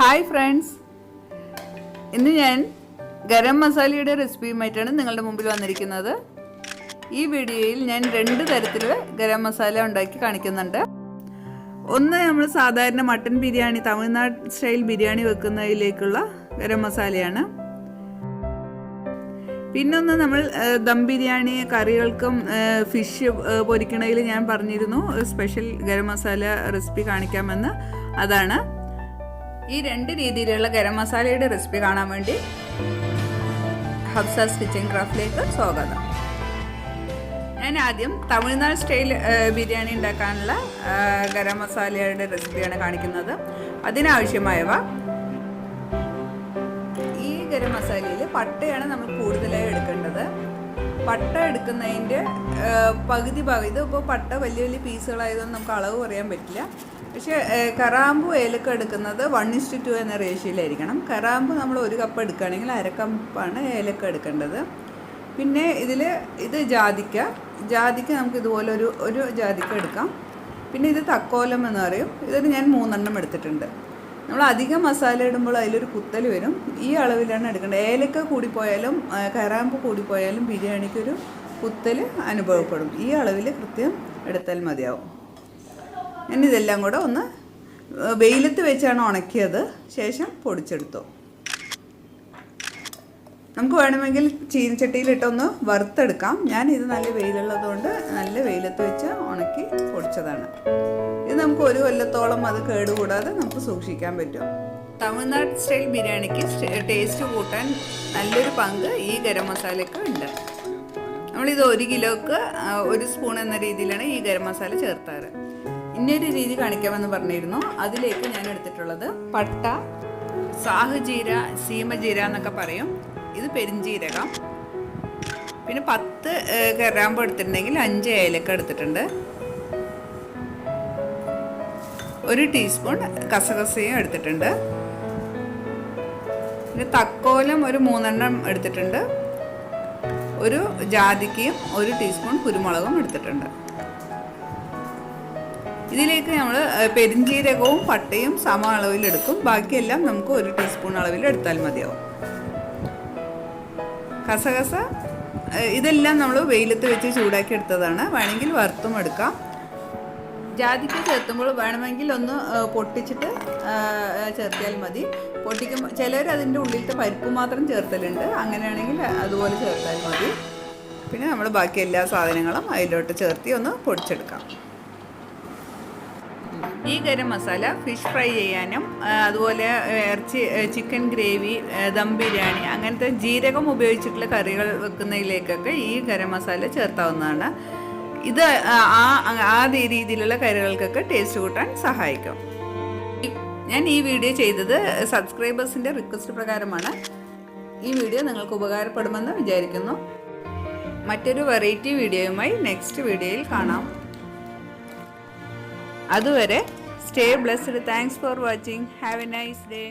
Hi friends, ഇന്ന് ഞാൻ ഗരം മസാലയുടെ റെസിപ്പിയുമായിട്ടാണ് നിങ്ങളുടെ മുമ്പിൽ വന്നിരിക്കുന്നത്. ഈ വീഡിയോയിൽ ഞാൻ 2 തരത്തിൽ ഗരം മസാല ഉണ്ടാക്കി കാണിക്കുന്നുണ്ട്. ഒന്ന് നമ്മൾ സാധാരണ മട്ടൻ ബിരിയാണി, തമിഴ്നാട് സ്റ്റൈൽ ബിരിയാണി വെക്കുന്നതിലേക്കുള്ള ഗരം മസാലയാണ്. പിന്നൊന്ന് നമ്മൾ ദം ബിരിയാണി കറികൾക്കും ഫിഷ് പൊരിക്കണതിൽ ഞാൻ പറഞ്ഞിരുന്നു സ്പെഷ്യൽ ഗരം മസാല റെസിപ്പി കാണിക്കാമെന്ന്. അതാണ് ഈ 2 രീതിയിലുള്ള ഗരം മസാലയുടെ റെസിപ്പി കാണാൻ വേണ്ടി ഹഫ്സാസ് കിച്ചൻ ക്രാഫ്റ്റിലേക്ക് സ്വാഗതം. ഞാൻ ആദ്യം തമിഴ്നാട് സ്റ്റൈൽ ബിരിയാണി ഉണ്ടാക്കാനുള്ള ഗരം മസാലയുടെ റെസിപ്പിയാണ് കാണിക്കുന്നത്. അതിനാവശ്യമായവ, ഈ ഗരം മസാലയിൽ പട്ടയാണ് നമ്മൾ കൂടുതലായി എടുക്കേണ്ടത്. പട്ട എടുക്കുന്നതിൻ്റെ പകുതി ഭാഗം, ഇതിപ്പോൾ പട്ട വലിയ വലിയ പീസുകളായതുകൊണ്ട് നമുക്ക് അളവ് പറയാൻ പറ്റില്ല. പക്ഷേ കറാമ്പു ഏലക്ക എടുക്കുന്നത് 1:2 എന്ന റേഷ്യോയിലായിരിക്കണം. കറാമ്പ് നമ്മൾ 1 കപ്പ് എടുക്കുകയാണെങ്കിൽ 1/2 കപ്പാണ് ഏലക്ക എടുക്കേണ്ടത്. പിന്നെ ഇത് ജാതിക്ക നമുക്ക് ഇതുപോലെ ഒരു ജാതിക്ക എടുക്കാം. പിന്നെ ഇത് തക്കോലം എന്ന് പറയും. ഇതിന് ഞാൻ 3 എണ്ണം എടുത്തിട്ടുണ്ട്. നമ്മൾ അധികം മസാല ഇടുമ്പോൾ അതിലൊരു കുത്തൽ വരും. ഈ അളവിലാണ് എടുക്കേണ്ടത്. ഏലക്ക കൂടിപ്പോയാലും കറാമ്പ് കൂടിപ്പോയാലും ബിരിയാണിക്കൊരു കുത്തൽ അനുഭവപ്പെടും. ഈ അളവിൽ കൃത്യം എടുത്താൽ മതിയാവും. ഞാനിതെല്ലാം കൂടെ ഒന്ന് വെയിലത്ത് വെച്ചാണ് ഉണക്കിയത്. ശേഷം പൊടിച്ചെടുത്തു. നമുക്ക് വേണമെങ്കിൽ ചീനച്ചട്ടിയിലിട്ടൊന്ന് വറുത്തെടുക്കാം. ഞാനിത് നല്ല വെയിലുള്ളതുകൊണ്ട് നല്ല വെയിലത്ത് വെച്ച് ഉണക്കി പൊടിച്ചതാണ്. ഇത് നമുക്ക് 1 കൊല്ലത്തോളം അത് കേടുകൂടാതെ നമുക്ക് സൂക്ഷിക്കാൻ പറ്റും. തമിഴ്നാട് സ്റ്റൈൽ ബിരിയാണിക്ക് ടേസ്റ്റ് കൂട്ടാൻ നല്ലൊരു പങ്ക് ഈ ഗരം മസാലയ്ക്ക് ഉണ്ട്. നമ്മളിത് 1 കിലോക്ക് 1 സ്പൂൺ എന്ന രീതിയിലാണ് ഈ ഗരം മസാല ചേർത്താറ്. ഇന്നൊരു രീതി കാണിക്കാമെന്ന് പറഞ്ഞിരുന്നു. അതിലേക്ക് ഞാൻ എടുത്തിട്ടുള്ളത് പട്ട, സാഹജീര, സീമജീര എന്നൊക്കെ പറയും. ഇത് പെരിഞ്ജീരകം. പിന്നെ 10 ഗ്രാമ്പ് എടുത്തിട്ടുണ്ടെങ്കിൽ 5 ഏലക്ക എടുത്തിട്ടുണ്ട്. 1 ടീസ്പൂൺ കസകസയും എടുത്തിട്ടുണ്ട്. പിന്നെ തക്കോലം 3 എണ്ണം എടുത്തിട്ടുണ്ട്. 1 ജാതിക്കയും 1 ടീസ്പൂൺ കുരുമുളകും എടുത്തിട്ടുണ്ട്. ഇതിലേക്ക് നമ്മൾ പെരിഞ്ജീരകവും പട്ടയും സമ അളവിലെടുക്കും. ബാക്കിയെല്ലാം നമുക്ക് 1 ടീസ്പൂൺ അളവിൽ എടുത്താൽ മതിയാവും. കസകസ ഇതെല്ലാം നമ്മൾ വെയിലത്ത് വെച്ച് ചൂടാക്കി എടുത്തതാണ്. വേണമെങ്കിൽ വറുത്തും എടുക്കാം. ജാതിക്ക ചേർത്തുമ്പോൾ വേണമെങ്കിൽ ഒന്ന് പൊട്ടിച്ചിട്ട് ചേർത്തിയാൽ മതി. പൊട്ടിക്കുമ്പോൾ ചിലർ അതിൻ്റെ ഉള്ളിലത്തെ പരിപ്പ് മാത്രം ചേർത്തലുണ്ട്. അങ്ങനെയാണെങ്കിൽ അതുപോലെ ചേർത്താൽ മതി. പിന്നെ നമ്മൾ ബാക്കി എല്ലാ സാധനങ്ങളും അതിലോട്ട് ചേർത്തി ഒന്ന് പൊടിച്ചെടുക്കാം. ഈ ഗരം മസാല ഫിഷ് ഫ്രൈ ചെയ്യാനും അതുപോലെ ചിക്കൻ ഗ്രേവി, ദം ബിരിയാണി അങ്ങനത്തെ ജീരകം ഉപയോഗിച്ചിട്ടുള്ള കറികൾ വെക്കുന്നതിലേക്കൊക്കെ ഈ ഗരം മസാല ചേർത്താവുന്നതാണ്. ഇത് ആ രീതിയിലുള്ള കറികൾക്കൊക്കെ ടേസ്റ്റ് കൂട്ടാൻ സഹായിക്കും. ഞാൻ ഈ വീഡിയോ ചെയ്തത് സബ്സ്ക്രൈബേഴ്സിൻ്റെ റിക്വസ്റ്റ് പ്രകാരമാണ്. ഈ വീഡിയോ നിങ്ങൾക്ക് ഉപകാരപ്പെടുമെന്ന് വിചാരിക്കുന്നു. മറ്റൊരു വെറൈറ്റി വീഡിയോയുമായി നെക്സ്റ്റ് വീഡിയോയിൽ കാണാം. അതുവരെ stay blessed. Thanks for watching. Have A nice day.